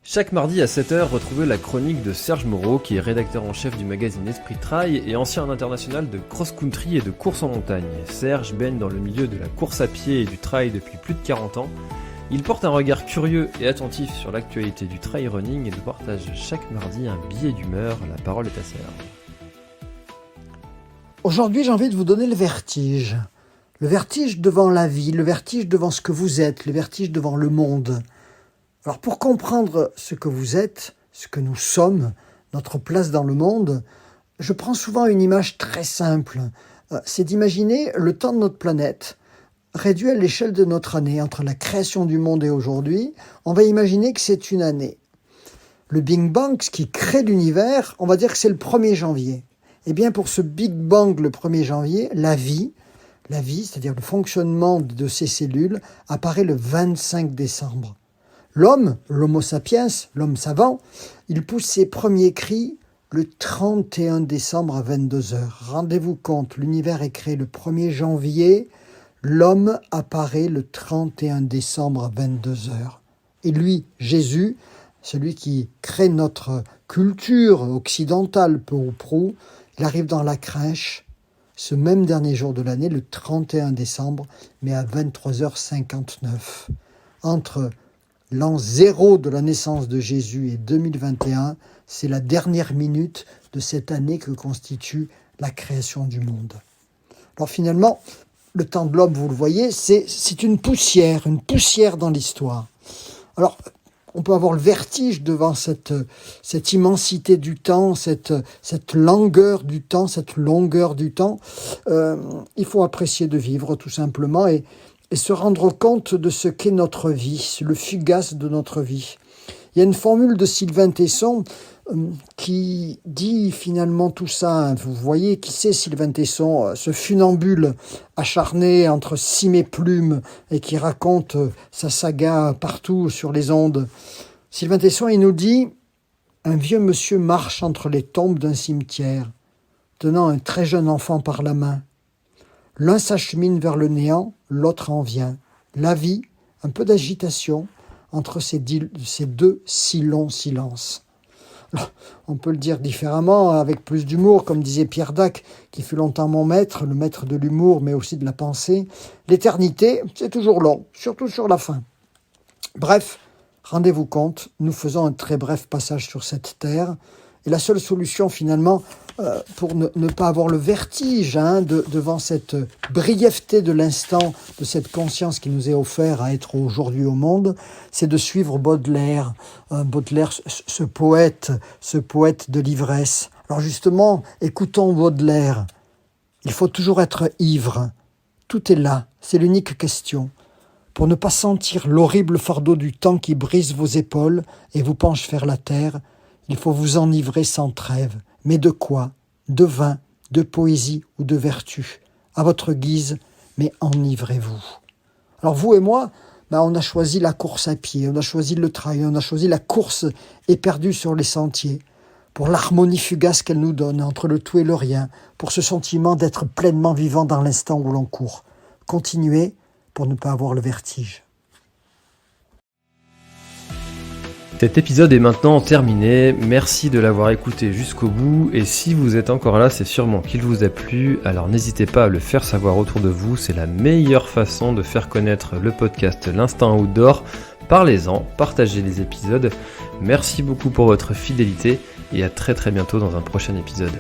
Chaque mardi à 7h, retrouvez la chronique de Serge Moreau, qui est rédacteur en chef du magazine Esprit Trail et ancien international de cross-country et de course en montagne. Serge baigne dans le milieu de la course à pied et du trail depuis plus de 40 ans. Il porte un regard curieux et attentif sur l'actualité du trail running et nous partage chaque mardi un billet d'humeur. La parole est à Serge. Aujourd'hui, j'ai envie de vous donner le vertige. Le vertige devant la vie, le vertige devant ce que vous êtes, le vertige devant le monde. Alors pour comprendre ce que vous êtes, ce que nous sommes, notre place dans le monde, je prends souvent une image très simple. C'est d'imaginer le temps de notre planète réduit à l'échelle de notre année. Entre la création du monde et aujourd'hui, on va imaginer que c'est une année. Le Big Bang, ce qui crée l'univers, on va dire que c'est le 1er janvier. Eh bien pour ce Big Bang, le 1er janvier, la vie, c'est-à-dire le fonctionnement de ces cellules, apparaît le 25 décembre. L'homme, l'homo sapiens, l'homme savant, il pousse ses premiers cris le 31 décembre à 22h. Rendez-vous compte, l'univers est créé le 1er janvier, l'homme apparaît le 31 décembre à 22h. Et lui, Jésus, celui qui crée notre culture occidentale peu ou prou, il arrive dans la crèche ce même dernier jour de l'année, le 31 décembre, mais à 23h59. Entre l'an 0 de la naissance de Jésus et 2021, c'est la dernière minute de cette année que constitue la création du monde. Alors finalement, le temps de l'homme, vous le voyez, c'est une poussière dans l'histoire. Alors, on peut avoir le vertige devant cette immensité du temps, cette longueur du temps, cette longueur du temps. Il faut apprécier de vivre tout simplement et se rendre compte de ce qu'est notre vie, le fugace de notre vie. Il y a une formule de Sylvain Tesson qui dit finalement tout ça. Vous voyez qui c'est Sylvain Tesson, ce funambule acharné entre cime et plume et qui raconte sa saga partout sur les ondes. Sylvain Tesson, il nous dit « Un vieux monsieur marche entre les tombes d'un cimetière, tenant un très jeune enfant par la main. L'un s'achemine vers le néant, l'autre en vient. La vie, un peu d'agitation entre ces deux si longs silences. » Alors, on peut le dire différemment, avec plus d'humour, comme disait Pierre Dac, qui fut longtemps mon maître, le maître de l'humour, mais aussi de la pensée. L'éternité, c'est toujours long, surtout sur la fin. Bref, rendez-vous compte, nous faisons un très bref passage sur cette terre, et la seule solution finalement, pour ne pas avoir le vertige devant cette brièveté de l'instant, de cette conscience qui nous est offerte à être aujourd'hui au monde, c'est de suivre Baudelaire. Baudelaire, ce poète de l'ivresse. Alors justement, écoutons Baudelaire. Il faut toujours être ivre. Tout est là, c'est l'unique question. Pour ne pas sentir l'horrible fardeau du temps qui brise vos épaules et vous penche vers la terre, il faut vous enivrer sans trêve. Mais de quoi ? De vin, de poésie ou de vertu ? À votre guise, mais enivrez-vous. Alors vous et moi, on a choisi la course à pied, on a choisi le trail, on a choisi la course éperdue sur les sentiers, pour l'harmonie fugace qu'elle nous donne entre le tout et le rien, pour ce sentiment d'être pleinement vivant dans l'instant où l'on court. Continuez pour ne pas avoir le vertige. Cet épisode est maintenant terminé, merci de l'avoir écouté jusqu'au bout, et si vous êtes encore là, c'est sûrement qu'il vous a plu, alors n'hésitez pas à le faire savoir autour de vous, c'est la meilleure façon de faire connaître le podcast L'Instinct Outdoor. Parlez-en, partagez les épisodes, merci beaucoup pour votre fidélité, et à très bientôt dans un prochain épisode.